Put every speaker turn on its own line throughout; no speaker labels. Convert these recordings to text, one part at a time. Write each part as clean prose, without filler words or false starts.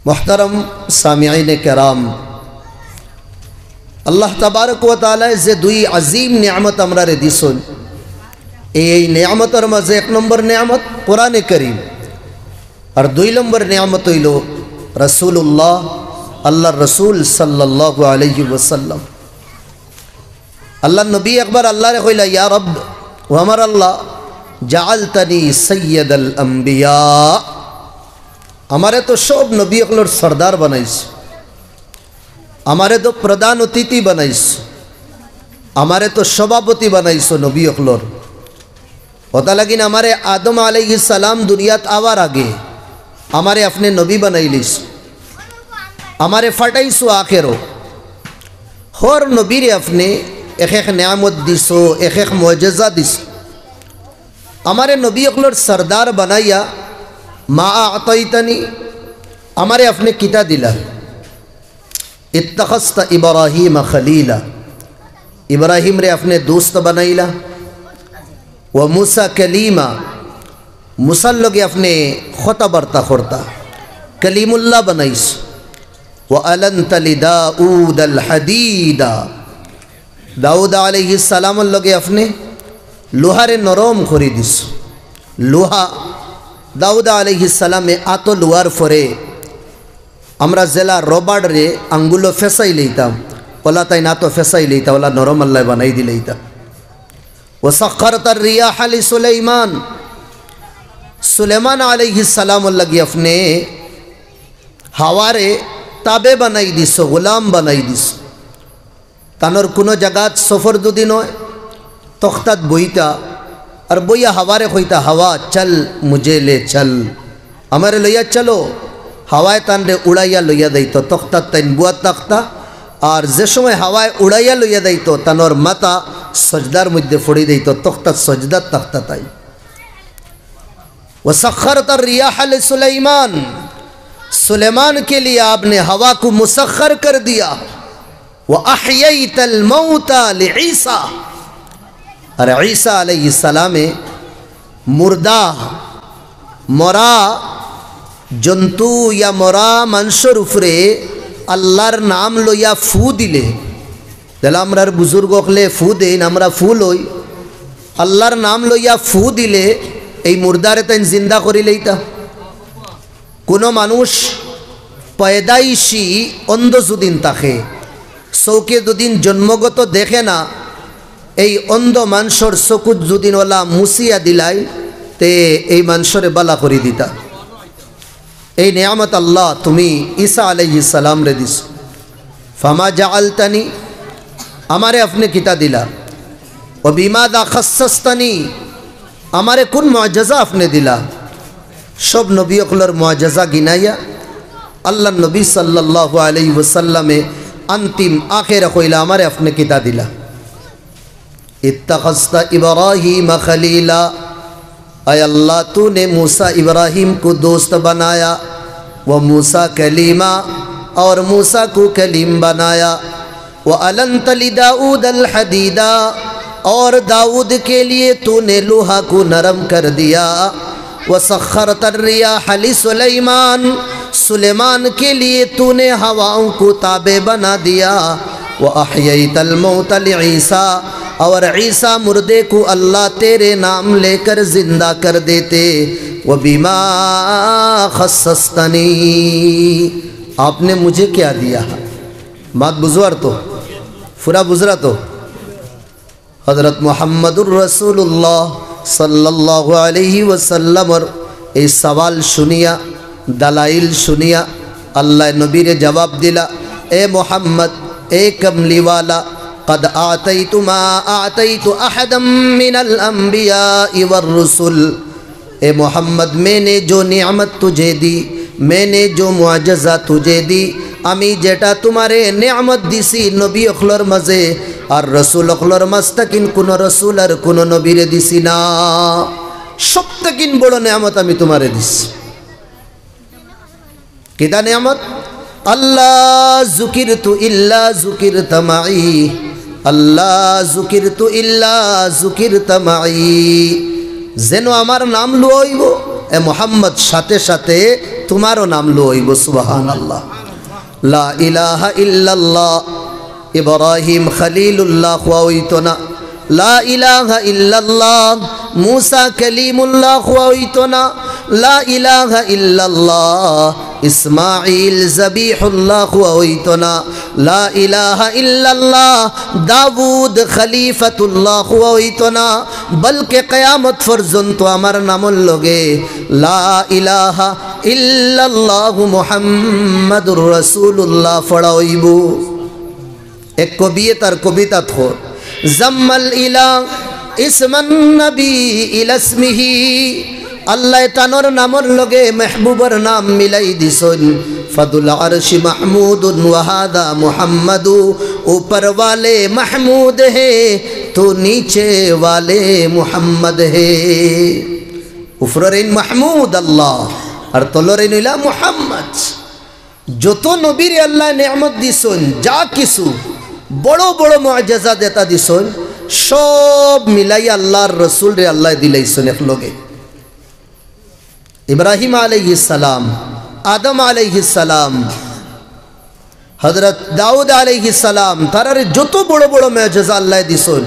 मोहतरम सामिईन कराम, अल्लाह तबारक व ताआला जे दुई अजीम नियामत आमरारे दिसन, এই নিয়ামতের মাঝে এক নম্বর নিয়ামত কোরআনে কারীম, আর দুই নম্বর নিয়ামত হইল রাসূলুল্লাহ, আল্লাহর রাসূল সাল্লাল্লাহু আলাইহি ওয়াসাল্লাম। আল্লাহ নবী একবার আল্লাহরে কইলা, ইয়া রব, ও আমার আল্লাহ, জাআলতানি সাইয়্যিদাল আম্বিয়া, আমারে তো সব নবী সকলের সরদার বানাইছ, আমারে তো প্রধান অতিথি বানাইছ, আমারে তো সভাপতি বানাইছ নবী সকলের। पता लगी ना हमारे आदम अलैहिस सलाम दुनियात आवार आगे हमारे अपने नबी बनाइलिस, हमारे फटाइसो आखिरो और नबी रे अपने एक एक नियामत दिसो, एक एक मुअज्जज़ा दिस, हमारे नबी अकलर सरदार बनाया। मा आतैतनी, हमारे अपने किता दिला, इत्तखज़्त इब्राहीम खलीला, इब्राहिम रे अपने दोस्त बनाइला। व मूसा कलीमा, मूसा लोग अपने खोता बरता खोरता कलीमुल्लाह बनाइस। व अलंत लिदाऊद अल हदीदा, दाऊद अलैहिस सलाम लोग अपने लोहारे नरम खोरी दिस। लोहा दाऊद अलैहिस सलाम आतो लोहार फरे আমরা জেলা রবার্ড রে আঙ্গুলো ফেসাই লইতাম, ওলা তাই না তো ফেসাই লইতা, ওলা নরম আল্লাহ বানাই দিলেইতা। वसख्खरत अर्रियाह लिसुलैमान, सुलेमान अलैहिस्सलाम लगी अपने हवारे ताबे बनाई दिस, गुलाम बनाई दिस। तानर कोनो जगत सफर दुदिन होय तख्तात बईता और बइया हवारे कइता, हवा चल मुझे ले चल, हमारे लइया चलो, हवाए तान रे उड़ाइया लइया दैतो तख्तात ताइन बुआ तख्ता, और जे समय हवाए उड़ाइया लइया दैतो तानर माता सजदार मध्य फड़ी दी तो तख्ता सजदा तख्ता ताई। वसख्खरत अर्रियाह लिसुलैमान, सुलेमान के लिए आपने हवा को मुसख्खर कर दिया। व अह्यैतल मौता लिईसा, अरे ईसा अलैहिस्सलाम मुर्दा मरा जंतु या मरा मानुषर उपरे अल्लाहर नाम लइया फू दिले। दिला आमरार बुजुर्ग हकले फू देन, आमरा फूल हई, आल्लाहर नाम लइया फू दिले এই মুর্দারে তাই জিন্দা করি লইতা। কোনো মানুষ পয়দাইশি অন্ধ যদিন থাকে, চৌকে যদিন জন্মগত দেখে না, এই অন্ধ মানুষের চকুত যদিন ওলা মুছিয়া দিলাই তে এই মানুষরে বালা করি দিতা। এই নিয়ামত আল্লাহ তুমি ঈসা আলাইহিস সালাম রে দিস। ফামা জাআলতানি, हमारे अपने किता दिला। व बिमादा खस्सस्तनी, हमारे कुन मुअज्जज़ा अपने दिला। सब नबी अकलर मुअज्जज़ा गिनाया। अल्लाह नबी सल्लल्लाहु अलैहि वसल्लम अंतिम आखिर कोइला हमारे अपने किता दिला। इत्तखज़्त इब्राहीम खलीला, अय अल्लाह तूने मूसा इब्राहिम को दोस्त बनाया। व मूसा कलीमा, और मूसा को कलीम बनाया। व अलंत लिदाऊद अल हदीदा, और दाऊद के लिए तूने लोहा को नरम कर दिया। व सख्खरत अर्रियाह लिसुलैमान, सुलेमान के लिए तूने हवाओं को ताबे बना दिया। व अह्यैतल मौत लिईसा, और ईसा मुर्दे को अल्लाह तेरे नाम लेकर जिंदा कर देते। व बिमा खस्सस्तनी, आपने मुझे क्या दिया। बात बुजुर्ग तो पूरा गुजरा तो हज़रत मुहम्मदुर रसूलुल्लाह सल्लल्लाहु अलैहि वसल्लम और ये सवाल सुनिया, दलाइल सुनिया, अल्लाह नबी ने जवाब दिला, ए मोहम्मद, ए कमली वाला, क़द आतैतु मा आतैतु अहदम मिनल अंबिया वर रुसुल, ए मोहम्मद, मैंने जो नियामत तुझे दी, मैंने जो मुअज्जज़ा तुझे दी, আমি যেটা তোমারে নিয়ামত দিছি নবী অখলর মাঝে আর রসুল অখলর মাস্তাকিন কোন রসুল আর কোন নবীরে দিছি না। সবথেকিন বড় নিয়ামত আমি তোমারে দিছি। কিটা নিয়ামত? আল্লাহ যুকিরতু ইল্লা যুকিরতা মাই, আল্লাহ যুকিরতু ইল্লা যুকিরতা মাই, যেন আমার নাম লইব এ মোহাম্মদ সাথে সাথে তোমারও নাম লইব। সুবহানাল্লাহ। লা ইলাহা ইল্লাল্লাহ ইব্রাহিম খলিলুল্লাহ হইতো না, লা ইলাহা ইল্লাল্লাহ মুসা কালিমুল্লাহ হইতো না, লা ইলাহা ইল্লাল্লাহ ইসমাঈল জবিহুল্লাহ হইতো না, লা ইলাহা ইল্লাল্লাহ দাউদ খলিফাতুল্লাহ হইতো না, বলকে কিয়ামত পর্যন্ত আমার নামর লগে লা ইলাহা ইল্লাল্লাহ মুহাম্মাদুর রাসূলুল্লাহ পড়া হইব। এক কবি তার কবিতা থো জাম্মাল ইলাহ ইসমান নবী ইলাসমিহি, আল্লাহ তানোর নামর লগে মেহবুবর নাম মিলাই দিছন। ফদুল আরশি মাহমুদুন ওয়াহাদা মুহাম্মাদু, ऊपर वाले महमूद है तो नीचे वाले मुहम्मद है। উফরেন মাহমুদ আল্লাহ আর তলরেন ইলা মুহাম্মদ। যত নবীর আল্লাহ নেয়ামত দিছন, যা কিছু বড় বড় মুআজিজা দেতা দিছন, সব মিলাই আল্লাহর রসুল রে আল্লাহ দিলাইছেন এক লগে। ইব্রাহিম আলাইহিস সালাম, আদম আলাইহিস সালাম, হযরত দাউদ আলাইহিস সালাম, তারার যত বড় বড় মুআজিজা আল্লাহ দিছন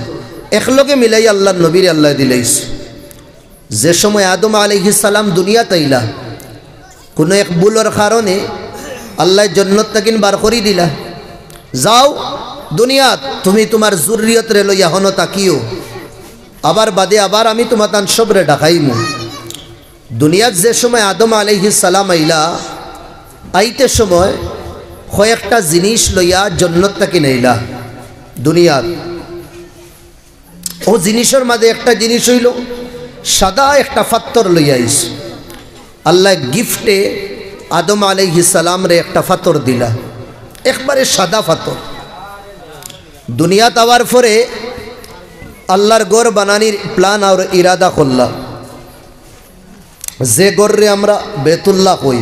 এক লগে মিলাই আল্লাহর নবীর আল্লাহ দিলাইছে। যে সময় আদম আলাইহিস সালাম দুনিয়াত আইলা, কোনো এক ভুলের কারণে আল্লাহ জান্নাত থেকে বার করে দিলা, যাও দুনিয়াত তুমি তোমার জুরিয়ত রে লইয়া হনো তাকিও, আবার বাদে আবার আমি তোমার তান সবরে ডাকাইমু। দুনিয়াত যে সময় আদম আলাইহিস সালাম আইলা, আইতে সময় কয়েকটা জিনিস লইয়া জান্নাত থেকে নাইলা দুনিয়াত। ও জিনিসের মাঝে একটা জিনিস হইল সাদা একটা পাথর লইয়া আইস। আল্লাহ গিফটে আদম আলাইহিস সালাম রে একটা পাথর দিলা, একবারে সাদা পাথর। দুনিয়াত আওয়ার পরে আল্লাহর ঘর বানানির প্ল্যান আর ইরাদা করলাম। যে ঘরে আমরা বেতুল্লাহ কই,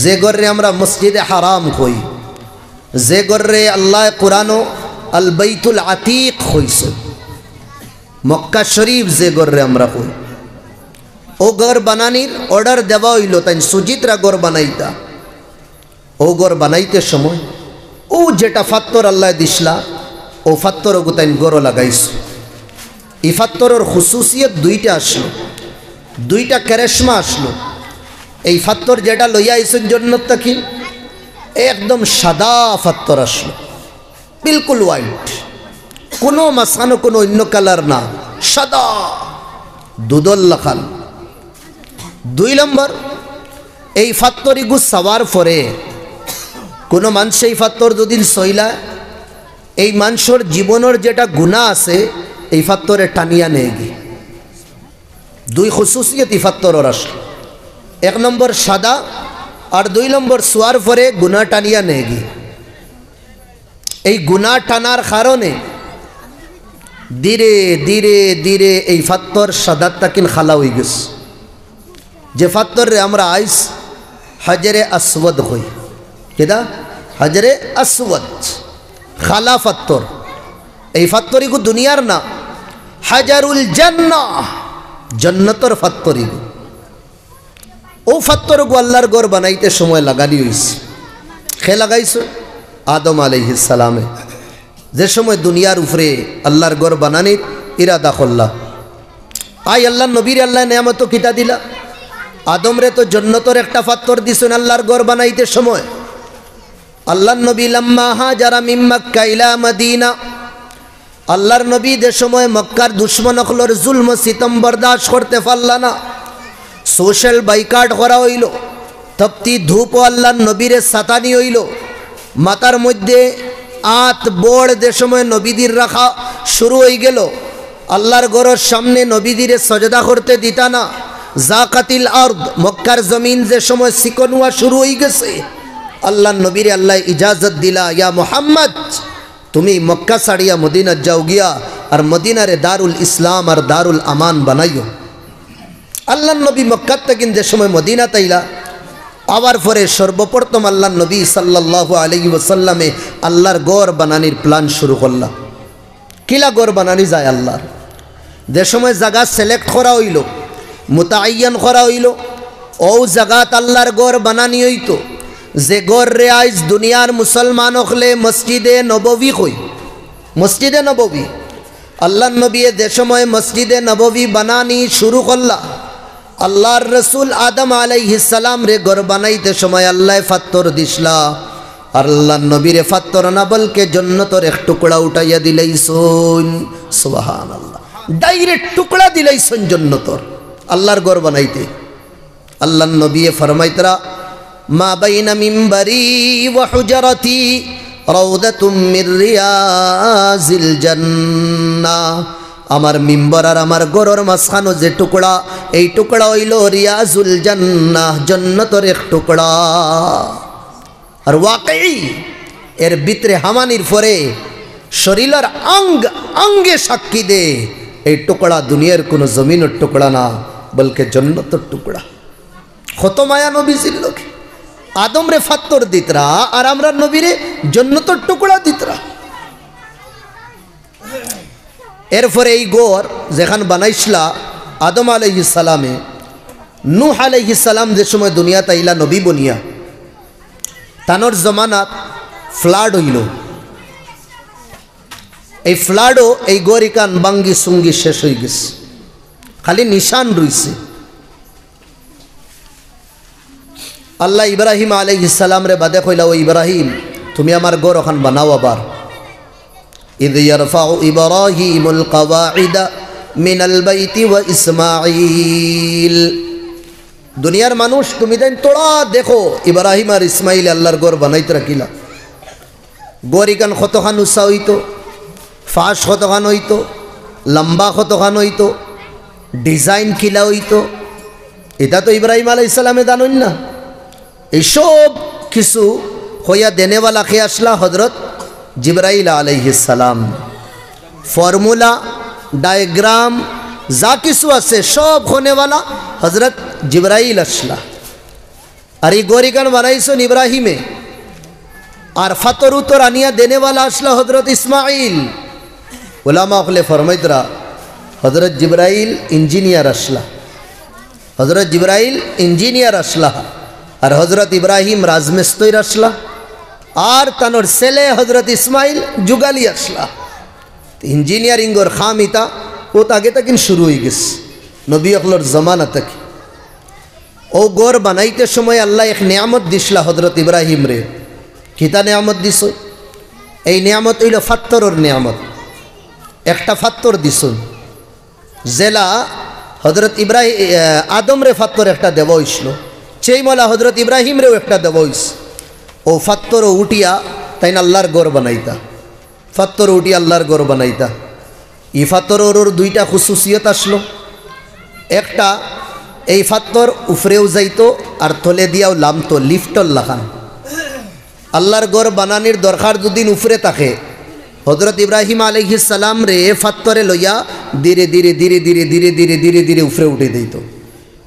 যে ঘরে আমরা মসজিদে হারাম কই, যে ঘরে আল্লাহ কুরআনও আল বাইতুল আতিক কইছে, মক্কা শরীফ যে ঘরে আমরা কই, ও ঘর বানানির অর্ডার দেওয়া হইল। তাই সুজিতরা ঘর বানাইতা, ও ঘর বানাইতে সময় ও যেটা পাথর আল্লাহ দিসলা, ও পাথর গোতাইন গড় লাগাইছ। এই পাথরের খুসুসিয়ত দুইটা আসলো, দুইটা ক্যারেশমা আসলো। এই পাথর যেটা লইয়া আইসেন জান্নাত থেকে, একদম সাদা পাথর আসলো, বিলকুল হোয়াইট, কোনো মাসানো কোনো অন্য কালার না, সাদা দুদল লাখাল। দুই নম্বর, এই পাথরিগু সাওয়ার পরে কোনো মানুষ এই পাথর যদি সইলা, এই মানুষের জীবনের যেটা গুনাহ আছে এই পাথরে টানিয়া নেগি। দুই খুসুসিয়ত এই পাথরের আসলো, এক নম্বর সাদা, আর দুই নম্বর সোয়ার পরে গুনাহ টানিয়া নেগি। এই গুনাহ টানার কারণে ধীরে ধীরে ধীরে এই পাথর সাদাত তাকিন খালা হয়ে গেছে। যে পাথরে আমরা আইস হাজরে আসওয়াদ হই, কেদা হাজরে আসওয়াদ খালা পাথর। এই পাথরিগু দুনিয়ার না, হাজারুল জান্নাহ, জান্নাতের পাথরিগু। ও পাথরগু আল্লাহর ঘর বানাইতে সময় লাগানি হইছে। খে লাগাইছে আদম আলাইহিস সালামে, যে সময় দুনিয়ার উপরে আল্লাহর ঘর বানানির ইরাদা করলা। আই আল্লাহ নবীর আল্লাহ নেয়ামত কিতা দিলা, আদম রে তো জান্নাতের একটা পাথর দিছেন আল্লাহর ঘর বানাইতে সময়। আল্লাহর নবী লাম্মা হাজারা মিন মক্কা ইলা মদিনা, আল্লাহর নবী যে সময় মক্কার দুশমন হকলর জুলম সিতম বরদাস্ত করতে পারলা না, সোশ্যাল বাইকাট করা হইল, তপ্তি ধূপ আল্লাহর নবীরে সাতানি হইল, মাথার মধ্যে আত বড় যে সময় নবীদের রাখা শুরু হয়ে গেল। আল্লাহর ঘরের সামনে নবীদিরে সজদা করতে দিতা না। জাকাতিল আরদ, মক্কার জমিন যে সময় সিকনুয়া শুরু হয়ে গেছে, আল্লাহর নবীরে আল্লাহ ইজাজত দিলা, ইয়া মুহাম্মদ তুমি মক্কা ছাড়িয়া মদিনা যাও গিয়া, আর মদিনারে দারুল ইসলাম আর দারুল আমান বানাইও। আল্লাহর নবী মক্কা থেকে যে সময় মদিনা তাইলা, আবার পরে সর্বপ্রথম আল্লাহর নবী সাল্লাল্লাহু আলাইহি ওয়াসাল্লামে আল্লাহর ঘর বানানির প্ল্যান শুরু করলা। কিলা ঘর বানানি যায় আল্লাহর, যে সময় জায়গা সিলেক্ট করা হইল, মুতাআয়্যান করা হইল ও জাগাত আল্লাহর গড় বানানি হইতো যে গড় রে আইজ দুনিয়ার মুসলমান হলে মসজিদে নববী কই। মসজিদে নববী আল্লাহর নবী যে সময় মসজিদে নববী বানানি শুরু করলা, আল্লাহর রসুল আদম আলাইহিস সালাম রে গড় বানাইতে সময় আল্লাহ ফাত্তর দিসলা। আল্লাহর নবীরে ফাত্তর না বলকে জন্নতর এক টুকরা উঠাইয়া দিলাইছুন। সুবহানাল্লাহ, ডাইরেক্ট টুকরা দিলাইছুন জন্নতর আল্লাহর গড় বানাইতে। আল্লাহর নবী ফরমাইতরা মা বাইনা মিম্বারি ওয়া হুজরাতি রাউদাতুম মির রিয়াজিল জান্নাহ। আমার মিম্বর আর আমার গড়ের মাঝখানো যে টুকরা, এই টুকরা হইল রিয়াজুল জান্নাহ, জন্নতর এক টুকরা। আর ওয়াকই এর ভিতরে হামানির পরে শরীরের অঙ্গ অঙ্গে সাক্ষী দে এই টুকরা দুনিয়ার কোনো জমিনের টুকরা না, বলকে জন্নতর টুকরা। কত মায়া নবীজির লোকে আদম রে ফাত্তর দিতরা আর আমরা নবীরে জন্নতর টুকরা দিতরা। এরপরে এই গোর যেখান বানাইছিলা আদম আলাইহিস সালামে, নূহ আলাইহিস সালাম যে সময় দুনিয়া তাইলা নবী বনিয়া, তানোর জমানাত ফ্লাড হইল। এই ফ্লাডও এই গরিকান বাঙ্গি সুঙ্গি শেষ হয়ে গেছে, খালি নিশান রইছে। আল্লাহ ইব্রাহিম আলাইহিস সালাম রে বাদে কইলা, ও ইব্রাহিম তুমি আমার গড় ওখান বানাও আবার। ইয ইয়ারফাউ ইব্রাহিমুল কওয়াইদা মিনাল বাইতি ওয়া ইসমাঈল। দুনিয়ার মানুষ তুমি দেন তোড়া দেখো ইব্রাহিম আর ইসমাইল আল্লাহর গড় বানাইতে রাখিলা। গড়িকান কতখান উঁচা হইতো, ফাঁস কতখান হইতো, লম্বা কতখান হইতো, ডিজাইন কিলা হইতো, এটা তো ইব্রাহিম আলাইহিস সালামে জানেন না। এইসব কিছু হইয়া দেনেওয়ালা খেয়ে আসলা হজরত জিবরাইল আলাইহিস সালাম। ফর্মুলা ডায়াগ্রাম যা কিছু আছে সব হনেওয়ালা হজরত জিবরাইল আসলা। আর এই গরিকান বানাইছেন ইব্রাহিমে, আর ফাতর উত্তর আনিয়া দেনেওয়ালা আসলা হজরত ইসমাইল। ওলামা হলে ফরমাইতরা হজরত জিবরাইল ইঞ্জিনিয়ার আসলা, হজরত জিবরাইল ইঞ্জিনিয়ার আসলা, আর হজরত ইব্রাহিম রাজমিস্ত্রির আসলা, আর তানোর ছেলে হজরত ইসমাইল যুগালি আসলা। ইঞ্জিনিয়ারিংর খামিতা ও আগে তাকিন শুরু হয়ে গেছে নবী অকলর জমানা থেকে। ও গড় বানাইতে সময় আল্লাহ এক নিয়ামত দিসলা হজরত ইব্রাহিম রে। কিতা নিয়ামত দিস? এই নিয়ামত হইল ফাত্তরের নিয়ামত। একটা ফাত্তর দিছুন জেলা হজরত ইব্রাহিম আদম রে ফাত্তর একটা দেব হইছিল, সেই মলা হজরত ইব্রাহিম রেও একটা দেব হইস। ও ফাত্তর উঠিয়া তাই না আল্লাহর গড় বানাইতা, ফাত্তর উঠিয়া আল্লাহর গড় বানাইতা। ই ফাত্তরের দুইটা খুসুসিয়ত আসলো। একটা এই ফাত্তর উফরেও যাইতো আর তলে দিয়াও লামতো, লিফটল লাখান। আল্লাহর গড় বানানির দরকার দুদিন উফরে থাকে, হজরত ইব্রাহিম আলাইহিস সালাম রে ফাত্তরে লইয়া ধীরে ধীরে ধীরে ধীরে ধীরে ধীরে ধীরে ধীরে উফরে উঠে দিত।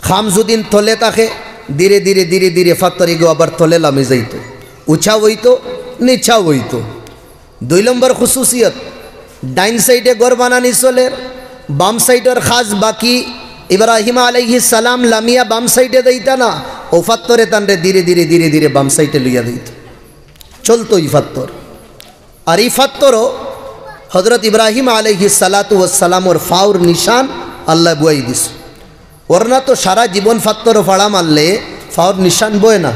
খাম যদিন তলে থাকে ধীরে ধীরে ধীরে ধীরে ফাত্তর এগো আবার তলে লামে যাইত, উঁচা হইতো নিচা হইতো। 2 নম্বর খুসুসিয়ত, ডাইন সাইডে গড় বানানি চলে, বাম সাইডের খাস বাকি ইব্রাহিম আলাইহিস সালাম লামিয়া বাম সাইডে দিতা না, ও ফাত্তরে তানরে ধীরে ধীরে ধীরে ধীরে বাম সাইডে লইয়া দিত, চলতো এই ফাত্তর। আর এই ফাত্তরও হজরত ইব্রাহিম আলাইহিস সালাতু ওয়াস সালামর ফাউর নিশান আল্লাহ বুয়াই দিস। ওরনা তো সারা জীবন ফাত্তর ফাড়া মারলে ফাউর নিশান বয় না,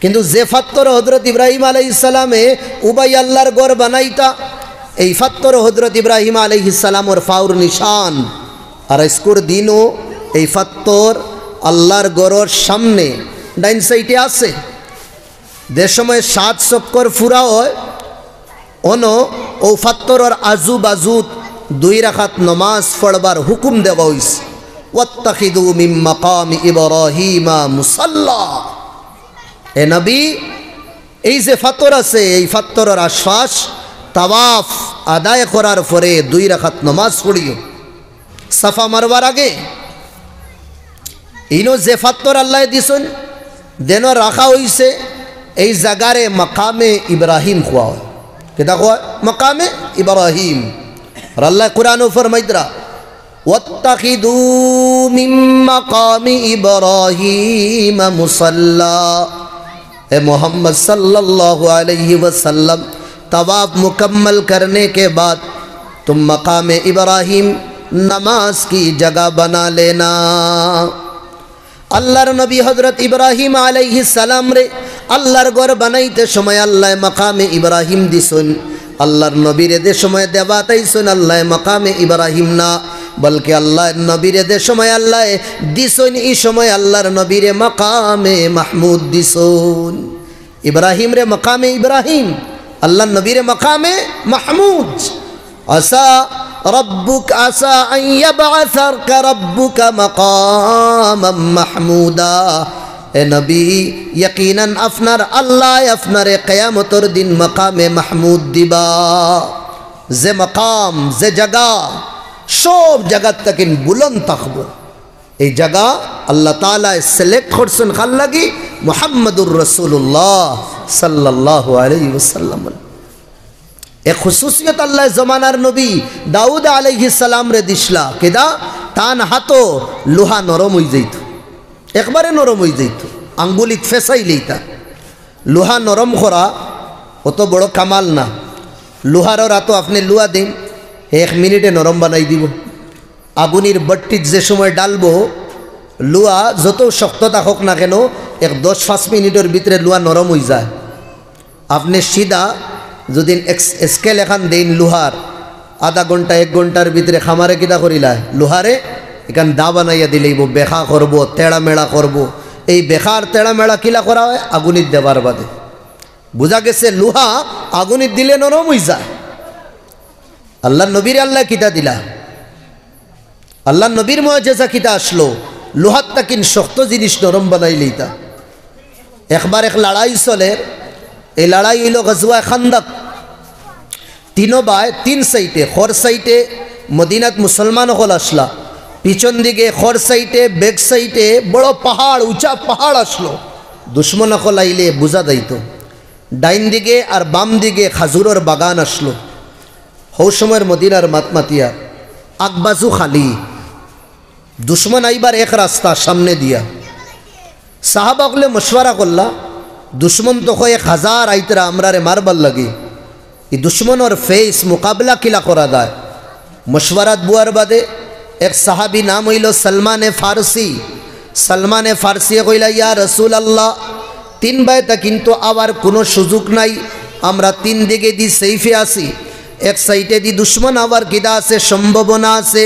কিন্তু যে ফাত্তর হজরত ইব্রাহিম আলাইহিস সালামে উবাই আল্লাহর গড় বানাইতা, এই ফাত্তর হজরত ইব্রাহিম আলাইহিস সালামর ফাউর নিশান। আর আজকের দিনও এই ফাত্তর আল্লাহর গড়ের সামনে ডাইন সাইডে আছে। যে সময় 7 চক্কর ফুরা হয় অনো ও ফাত্তরের আজু বাজুত 2 রাকাত নমাজ পড়বার হুকুম দেওয়া হইছে। ওয়াত্তাখিদু মিন মাকামি ইব্রাহিমা মুসাল্লা। এ নবী, এই যে ফাত্তর আছে এই ফাত্তরের আশপাশ তাওয়াফ আদায় করার পরে 2 রাকাত নমাজ পড়িও সাফা মারবার আগে। ইনো যে ফাত্তর আল্লাহ দিছেন দেন রাখা হইছে এই জায়গারে মাকামে ইব্রাহিম খোয়া হয়। কেটা খোয়া? মাকামে ইব্রাহিম। আর আল্লাহ কুরআনও ফরমাইতরা ওয়াত্তাখিদু মিন মাকামি ইব্রাহিম মুসাল্লা। ए मोहम्मद सल्लल्लाहु अलैहि वसल्लम, तवाफ मुकम्मल करने के बाद तुम मकाम इब्राहिम नमाज की जगह बना लेना। अल्लाहर नबी हजरत इब्राहिम अलैहिस सलाम रे अल्लाहर घर बनाइते समय अल्लाह मकाम इब्राहिम दिसुन। अल्लाहर नबी रे दे समय देवाताइसुन अल्लाह मकाम इब्राहिम ना, बल्कि अल्लाह नबी रे दे समय अल्लाह दिसुन ई समय अल्लाहर नबी रे मकाम महमूद दिसुन। इब्राहिम रे मकाम इब्राहिम, अल्लाह नबी रे मकाम महमूद। असा रब्बुक असा अन यबअसक रब्बुक मकामम महमूदा। ए नबी यकीनन अपनार अल्लाह अपनार क़यामतर दिन मकाम महमूद दिबा। जे मकाम जे जगह सब जगत तकिन बुलंद तकबो, এই জায়গা আল্লাহ তাআলা সিলেক্ট করছেন কার লাগি? মুহাম্মদুর রাসূলুল্লাহ সাল্লাল্লাহু আলাইহি ওয়াসাল্লাম। এক খুসুসিয়ত আল্লাহ জমানার নবী দাউদ আলাইহিস সালাম রে দিছলা কেদা টান হাতো লোহা নরম হই যাইতো, একবারে নরম হই যাইতো, আঙ্গুলিত ফেসাই লইতা। লোহা নরম করা অত বড় কামাল না। লোহার রাতো আপনি লোহা দিন 1 মিনিটে নরম বানাই দিব। আগুনের বট্টিত যে সময় ডালবো লোহা যত শক্ত থাকুক না কেন 10-5 মিনিটের ভিতরে লোহা নরম হয়ে যায়। আপনি সিধা যদি স্কেল এখান দেন লোহার আধা ঘন্টা 1 ঘন্টার ভিতরে খামারে কিতা করিলা লোহারে এখান দা বানাইয়া দিলেইব, বেখা করবো তেড়া মেড়া করবো। এই বেখার তেড়া মেড়া কিলা করা হয়? আগুনের দেবার বাদে। বোঝা গেছে লোহা আগুনের দিলে নরম হয়ে যায়। আল্লাহ নবীর আল্লাহ কিতা দিলা, আল্লাহ নবীর মুআজিজা কিতা আসলো, লোহার তাকিন শক্ত জিনিস নরম বানাই লইতা। একবার এক লড়াই চলে, এই লড়াই হইল গজওয়া খান্দক। 3 বাই 3 সাইডে, খর সাইডে মদিনাত মুসলমান হল আসলা, পিছন দিকে খর সাইডে বেক সাইডে বড় পাহাড় উঁচা পাহাড় আসলো। দুশ্মন হল আইলে বুঝা যাইত। ডাইন দিকে আর বাম দিকে খাজুরের বাগান আসলো। হৌ সময়ের মদিনার মাতমাতিয়া আকবাজু খালি, দুশ্মন আইবার এক রাস্তা সামনে দিয়া। সাহাবাগলে মশওয়ারা করলা, দুশ্মন তো 1000 আইতরা আমরারে মারবার লাগে, এই দুশ্মনের ফেস মোকাবলা কিলা করা যায়। মশওয়ারাত বুয়ার বাদে এক সাহাবি নাম হইল সলমানে ফারসি। সলমানে ফারসি কইলা, ইয়া রসুল আল্লাহ 3 বাইতা কিন্তু আবার কোনো সুযোগ নাই, আমরা 3 দিকে দি সেফে আছি। এক সাইডে দি দুশ্মন আবার কিদা আছে, সম্ভাবনা আছে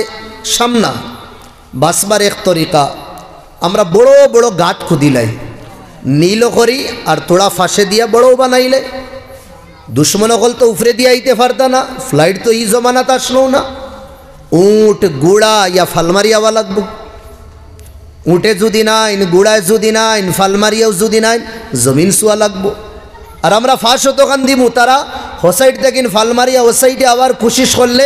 সামনা। বাসবার এক তরিকা, আমরা বড় বড় গাঁট খুদিলাই, নীল করি আর তোড়া ফাঁসে দিয়া বড় বানাইলে। দুশ্মন হল তো উফরে দিয়ে আইতে পারতা না, ফ্লাইট তো এই জমানাত আসলো না। উঁট গুড়া ইয়া ফালমারিয়াওয়া লাগবো। উঁটে যদি নাইন, গুড়ায় যদি নাইন, ফালমারিয়াও যদি নাইন, জমিন শুয়া লাগবো। আর আমরা ফাঁসও দোকান দিমু, তারা হোসাইড দেখিন ফালমারিয়া ও সাইডে আবার কোশিশ করলে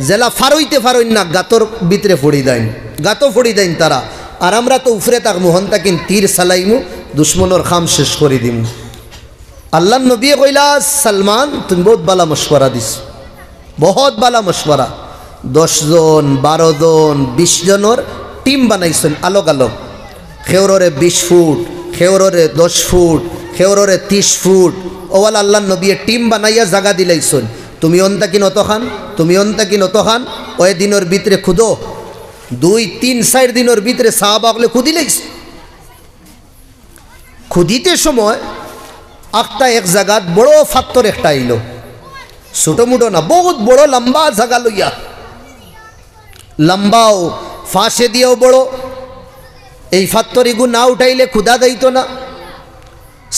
জেলা ফারইতে ফারইন না, গাতর ভিতরে ফড়ি দেন, গাতো ফড়ি দেন তারা। আর আমরা তো উফরে তাকমু, হন তাকিন তীর সালাইমু, দুশ্মনের খাম শেষ করে দিমু। আল্লাহ নবী কইলা, সলমান তুমি বহুত বালা মশওয়ারা দিস, বহুত বালা মশওয়ারা। 10 জন 12 জন 20 জনের টিম বানাইছেন আলোক আলোক। খেউররে 20 ফুট, খেউররে 10 ফুট, খেউররে 30 ফুট, ওয়াল আল্লাহ নবী টিম বানাইয়া জাগা দিলাইছেন। তুমি অন্তাকিন অত খান, তুমি অন্তাকিন অত খান। ওই দিনের ভিতরে খুদো 2-3-4 দিনের ভিতরে সাহাবাগলে খুদি লাইছে। খুদিতে সময় একটা এক জায়গাত বড় ফাত্তর একটা আইল, ছোট মুটো না, বহুত বড় লম্বা জায়গা লইয়া, লম্বাও ফাঁসে দিয়েও বড়। এই ফাত্তরিগু না উঠাইলে ক্ষুদা দিত না।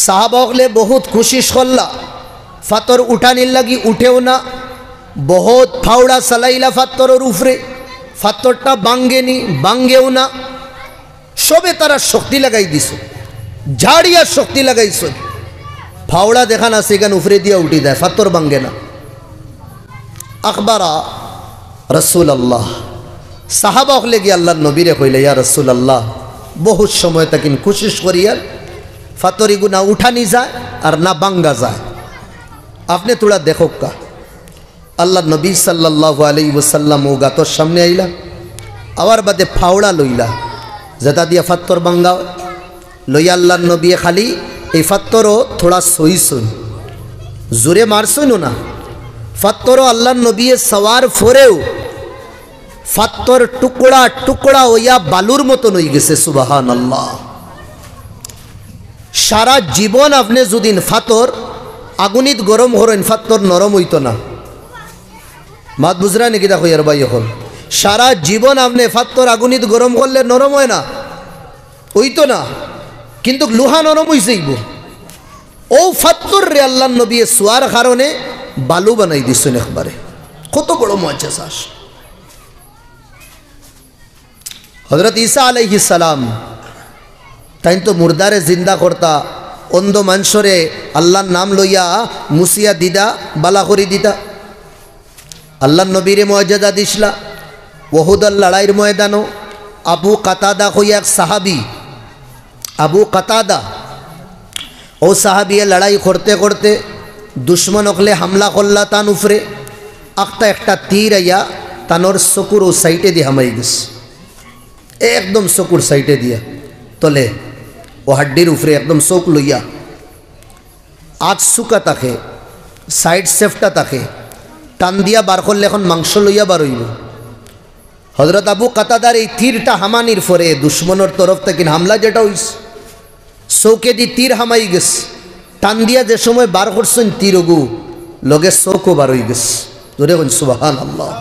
সাহাবাগলে বহুত কোশিশ করলা, ফাতর উঠানির লাগি উঠেও না। বহুত ফাউড়া চালাইলা ফাত্তরের উপরে, ফাত্তরটা বাঙ্গেনি, বাঙ্গেও না। সবে তারা শক্তি লাগাই দিছ, ঝাড়িয়া শক্তি লাগাইছ। ফাউড়া দেখান আছে এখানে উপরে দিয়া উঠি দেয়, ফাত্তর বাঙ্গে না। আকবরা রসুল আল্লাহ, সাহাবা হলে গিয়ে আল্লাহ নবীরে কইলে, ইয়া রসুল আল্লাহ বহুত সময় তাকিন কোশিশ করিয়ার ফাতরিগু না উঠানি যায় আর না বাঙ্গা যায়, আপনি তোরা দেখো কা। আল্লাহ নবী সাল্লাল্লাহু আলাইহি ওয়াসাল্লাম ও গাতর সামনে আইলা, আবার বাদে ফাওড়া লইলা যেটা দিয়া ফাত্তর বাঙ্গাও লইয়া আল্লাহর নবী খালি এই ফাত্তরও থোড়া সইসুন জোরে মারছুন না ফাত্তরও আল্লাহর নবী সওয়ার ফোরেও ফাত্তর টুকরা টুকরা হইয়া বালুর মতন হয়ে গেছে সুবহানাল্লাহ। সারা জীবন আপনি যদিন ফাতর আগুনিত গরম হরেন ফাত্তর নরম হইতো না। মাত বুঝরা নাকি দেখো ইয়ার ভাই এখন সারা জীবন আপনি ফাত্তর আগুনিত গরম করলে নরম হয় না, হইতো না, কিন্তু লোহা নরম হইছেইব। ও ফাত্তর রে আল্লাহর নবী সোয়ার কারণে বালু বানাই দিছেন একবারে। কত বড় মুআজ্জিজা। হযরত ঈসা আলাইহিস সালাম তাই তো মুর্দারে জিন্দা করতা, অন্ধ মানুষরে আল্লাহর নাম লইয়া মুসিয়া দিদা বালা করি দিতা। আল্লাহর নবীরে মুআজ্জিজা দিছলা ওহুদের লড়াইয়ের ময়দানও আবু কাতাদা হইয়া এক সাহাবি, আবু কাতাদা ও সাহাবিয়ে লড়াই করতে করতে দুশ্মন অকলে হামলা করলা তান উফরে আখতা একটা তীর আইয়া তানোর চকুর ও সাইটে দিয়ে হামাই গেছে, একদম চকুর সাইটে দিয়া তলে ও হাড্ডির উফরে একদম চোখ লইয়া আজ শুকা থাকে সাইড সেফটা থাকে টান দিয়া বার করলে এখন মাংস লইয়া বার হইব। হযরত আবু কাতাদার এই তীরটা হামানির পরে দুশ্মনের তরফ থেকে হামলা যেটা হইছে চৌকে দি তীর হামাই গেছে, টান দিয়া যে সময় বার করছেন তীর ওগু লগে চৌকও বার হয়ে গেছে। ধরে সুবহানাল্লাহ।